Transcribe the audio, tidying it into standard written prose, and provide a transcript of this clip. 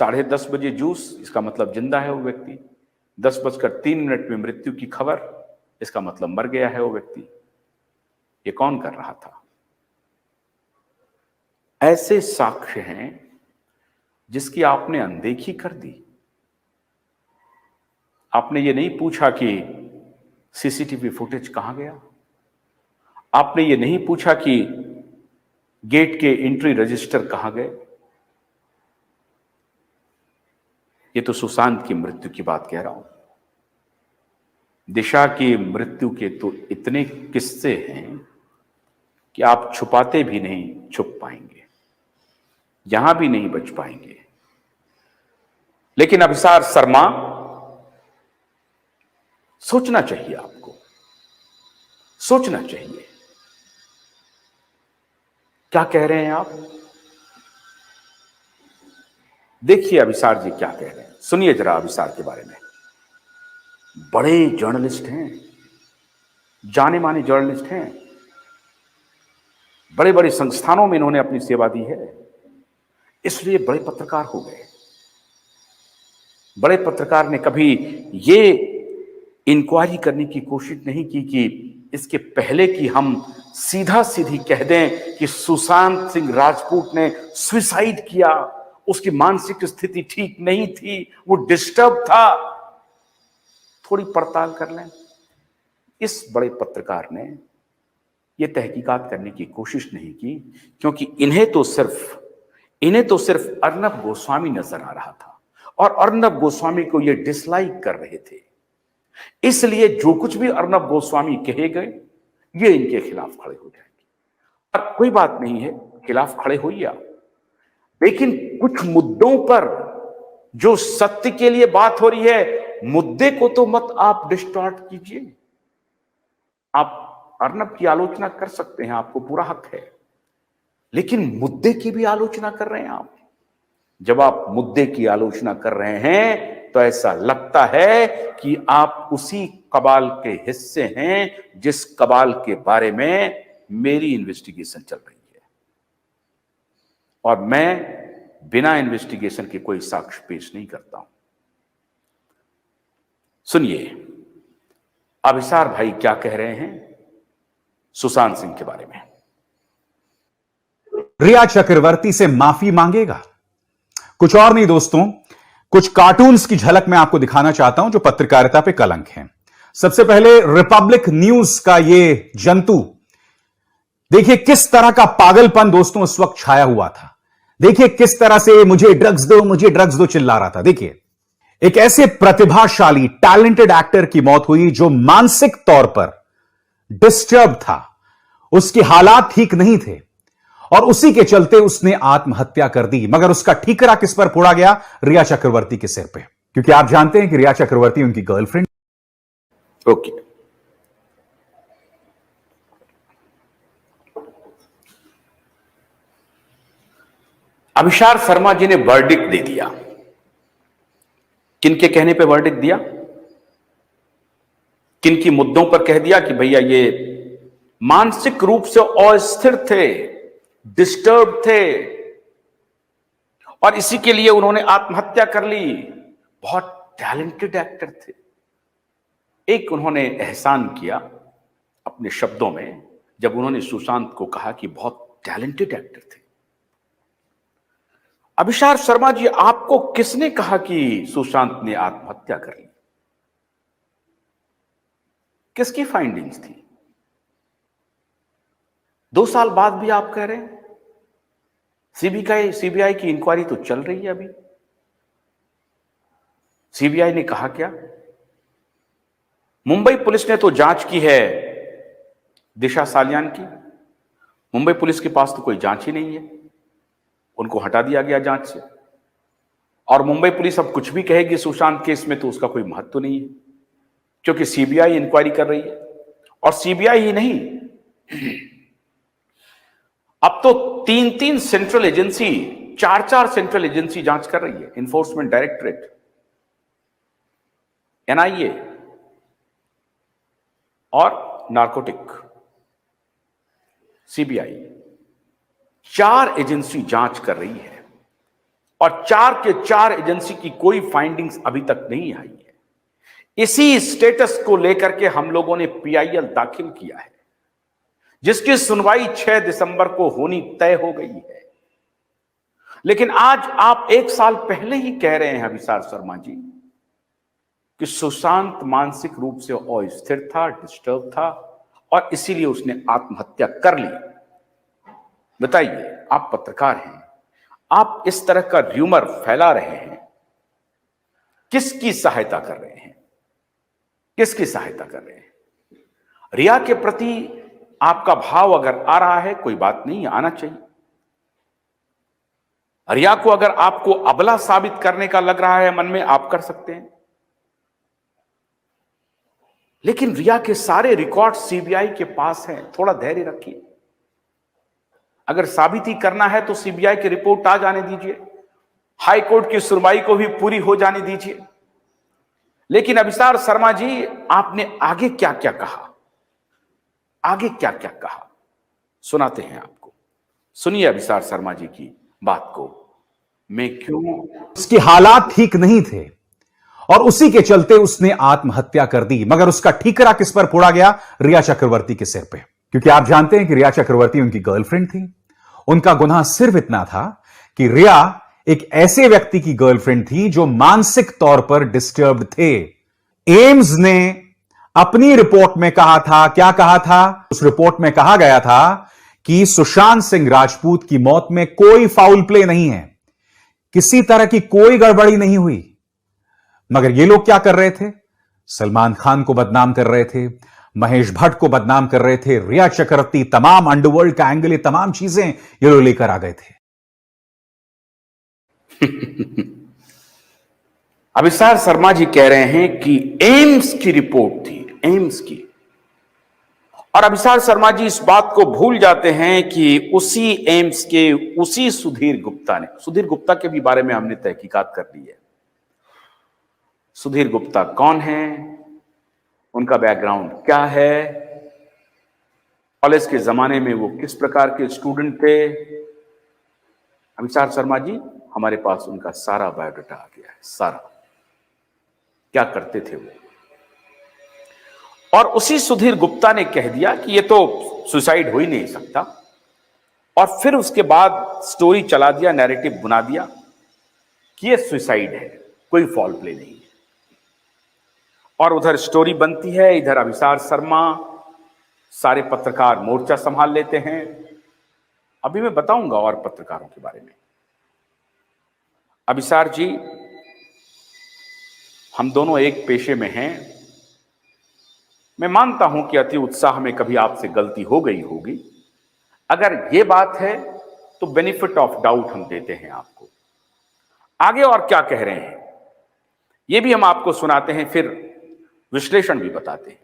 10:30 juice, इसका मतलब जिंदा है वो व्यक्ति। 10:03 में मृत्यु की खबर, इसका मतलब मर गया है वो व्यक्ति। ये कौन कर रहा था? ऐसे साक्ष्य हैं जिसकी आपने अनदेखी कर दी। आपने ये नहीं पूछा कि सीसीटीवी फुटेज कहां गया। आपने ये नहीं पूछा कि गेट के एंट्री रजिस्टर कहां गए। ये तो सुशांत की मृत्यु की बात कह रहा हूं। दिशा की मृत्यु के तो इतने किस्से हैं कि आप छुपाते भी नहीं छुप पाएंगे, यहां भी नहीं बच पाएंगे। लेकिन अभिसार शर्मा, सोचना चाहिए, आपको सोचना चाहिए। क्या कह रहे हैं आप? देखिए अभिसार जी क्या कह रहे हैं, सुनिए जरा अभिसार के बारे में। बड़े जर्नलिस्ट हैं, जाने माने जर्नलिस्ट हैं, बड़े बड़े संस्थानों में इन्होंने अपनी सेवा दी है, इसलिए बड़े पत्रकार हो गए। बड़े पत्रकार ने कभी ये इंक्वायरी करने की कोशिश नहीं की कि इसके पहले कि हम सीधा सीधी कह दें कि सुशांत सिंह राजपूत ने सुसाइड किया, उसकी मानसिक स्थिति ठीक नहीं थी, वो डिस्टर्ब था, थोड़ी पड़ताल कर लें। इस बड़े पत्रकार ने यह तहकीकात करने की कोशिश नहीं की, क्योंकि इन्हें तो सिर्फ अर्नब गोस्वामी नजर आ रहा था और अर्नब गोस्वामी को यह डिसलाइक कर रहे थे। इसलिए जो कुछ भी अर्नब गोस्वामी कहे गए, ये इनके खिलाफ खड़े हो जाएंगे। और कोई बात नहीं है, खिलाफ खड़े होइए आप, लेकिन कुछ मुद्दों पर जो सत्य के लिए बात हो रही है, मुद्दे को तो मत आप डिस्टॉर्ट कीजिए। आप अर्नब की आलोचना कर सकते हैं, आपको पूरा हक है, लेकिन मुद्दे की भी आलोचना कर रहे हैं आप। जब आप मुद्दे की आलोचना कर रहे हैं तो ऐसा लगता है कि आप उसी कबाल के हिस्से हैं जिस कबाल के बारे में मेरी इन्वेस्टिगेशन चल रही है, और मैं बिना इन्वेस्टिगेशन के कोई साक्ष्य पेश नहीं करता हूं। सुनिए अभिसार भाई क्या कह रहे हैं सुशांत सिंह के बारे में। रिया चक्रवर्ती से माफी मांगेगा? कुछ और नहीं दोस्तों, कुछ कार्टून्स की झलक मैं आपको दिखाना चाहता हूं जो पत्रकारिता पे कलंक है। सबसे पहले रिपब्लिक न्यूज का ये जंतु, देखिए किस तरह का पागलपन दोस्तों उस वक्त छाया हुआ था। देखिए किस तरह से मुझे ड्रग्स दो, मुझे ड्रग्स दो चिल्ला रहा था। देखिए एक ऐसे प्रतिभाशाली टैलेंटेड एक्टर की मौत हुई जो मानसिक तौर पर डिस्टर्ब था, उसके हालात ठीक नहीं थे और उसी के चलते उसने आत्महत्या कर दी। मगर उसका ठीकरा किस पर फोड़ा गया? रिया चक्रवर्ती के सिर पे, क्योंकि आप जानते हैं कि रिया चक्रवर्ती उनकी गर्लफ्रेंड। ओके, अभिसार शर्मा जी ने वर्डिक्ट दे दिया। किनके कहने पे वर्डिक्ट दिया? किन की मुद्दों पर कह दिया कि भैया ये मानसिक रूप से अस्थिर थे, डिस्टर्ब थे, और इसी के लिए उन्होंने आत्महत्या कर ली। बहुत टैलेंटेड एक्टर थे। एक उन्होंने एहसान किया अपने शब्दों में जब उन्होंने सुशांत को कहा कि बहुत टैलेंटेड एक्टर थे। अभिसार शर्मा जी, आपको किसने कहा कि सुशांत ने आत्महत्या कर ली? किसकी फाइंडिंग्स थी? 2 साल बाद भी आप कह रहे हैं सीबीआई की इंक्वायरी तो चल रही है अभी। सीबीआई ने कहा क्या? मुंबई पुलिस ने तो जांच की है दिशा सालियान की। मुंबई पुलिस के पास तो कोई जांच ही नहीं है, उनको हटा दिया गया जांच से। और मुंबई पुलिस अब कुछ भी कहेगी सुशांत केस में तो उसका कोई महत्व नहीं है, क्योंकि सीबीआई इंक्वायरी कर रही है। और सीबीआई ही नहीं, अब तो 3-3 सेंट्रल एजेंसी, 4-4 सेंट्रल एजेंसी जांच कर रही है। इन्फोर्समेंट डायरेक्टरेट, एनआईए और नार्कोटिक, सीबीआई, 4 एजेंसी जांच कर रही है। और 4 के 4 एजेंसी की कोई फाइंडिंग्स अभी तक नहीं आई है। इसी स्टेटस को लेकर के हम लोगों ने पीआईएल दाखिल किया है, जिसकी सुनवाई 6 दिसंबर को होनी तय हो गई है। लेकिन आज आप 1 साल पहले ही कह रहे हैं अभिसार शर्मा जी कि सुशांत मानसिक रूप से अस्थिर था, डिस्टर्ब था और इसीलिए उसने आत्महत्या कर ली। बताइए, आप पत्रकार हैं, आप इस तरह का र्यूमर फैला रहे हैं, किसकी सहायता कर रहे हैं? किसकी सहायता कर रहे हैं? रिया के प्रति आपका भाव अगर आ रहा है, कोई बात नहीं, आना चाहिए। रिया को अगर आपको अबला साबित करने का लग रहा है मन में, आप कर सकते हैं। लेकिन रिया के सारे रिकॉर्ड सीबीआई के पास हैं, थोड़ा धैर्य रखिए। अगर साबिती करना है तो सीबीआई की रिपोर्ट आ जाने दीजिए, हाई कोर्ट की सुनवाई को भी पूरी हो जाने दीजिए। लेकिन अभिसार शर्मा जी, आपने आगे क्या क्या कहा, आगे क्या क्या कहा, सुनाते हैं आपको। सुनिए अभिसार शर्मा जी की बात को। मैं क्यों, उसके हालात ठीक नहीं थे और उसी के चलते उसने आत्महत्या कर दी। मगर उसका ठीकरा किस पर फोड़ा गया? रिया चक्रवर्ती के सिर पे। क्योंकि आप जानते हैं कि रिया चक्रवर्ती उनकी गर्लफ्रेंड थी। उनका गुनाह सिर्फ इतना था कि रिया एक ऐसे व्यक्ति की गर्लफ्रेंड थी जो मानसिक तौर पर डिस्टर्ब्ड थे। एम्स ने अपनी रिपोर्ट में कहा था, क्या कहा था? उस रिपोर्ट में कहा गया था कि सुशांत सिंह राजपूत की मौत में कोई फाउल प्ले नहीं है, किसी तरह की कोई गड़बड़ी नहीं हुई। मगर ये लोग क्या कर रहे थे? सलमान खान को बदनाम कर रहे थे, महेश भट्ट को बदनाम कर रहे थे, रिया चक्रवर्ती, तमाम अंडरवर्ल्ड का एंगल, ये तमाम चीजें ये लोग लेकर आ गए थे। अभिसार शर्मा जी कह रहे हैं कि एम्स की रिपोर्ट थी, एम्स की। और अभिसार शर्मा जी इस बात को भूल जाते हैं कि उसी एम्स के उसी सुधीर गुप्ता ने, सुधीर गुप्ता के भी बारे में हमने तहकीकात कर ली है। सुधीर गुप्ता कौन है, उनका बैकग्राउंड क्या है, कॉलेज के जमाने में वो किस प्रकार के स्टूडेंट थे। अभिसार शर्मा जी, हमारे पास उनका सारा बायोडाटा आ गया है, सारा, क्या करते थे वो। और उसी सुधीर गुप्ता ने कह दिया कि ये तो सुसाइड हो ही नहीं सकता, और फिर उसके बाद स्टोरी चला दिया, नैरेटिव बना दिया कि ये सुसाइड है, कोई फॉल प्ले नहीं है। और उधर स्टोरी बनती है, इधर अभिसार शर्मा, सारे पत्रकार मोर्चा संभाल लेते हैं। अभी मैं बताऊंगा और पत्रकारों के बारे में। अभिसार जी, हम दोनों एक पेशे में हैं। मैं मानता हूं कि अति उत्साह में कभी आपसे गलती हो गई होगी। अगर ये बात है तो बेनिफिट ऑफ डाउट हम देते हैं आपको। आगे और क्या कह रहे हैं ये भी हम आपको सुनाते हैं, फिर विश्लेषण भी बताते हैं।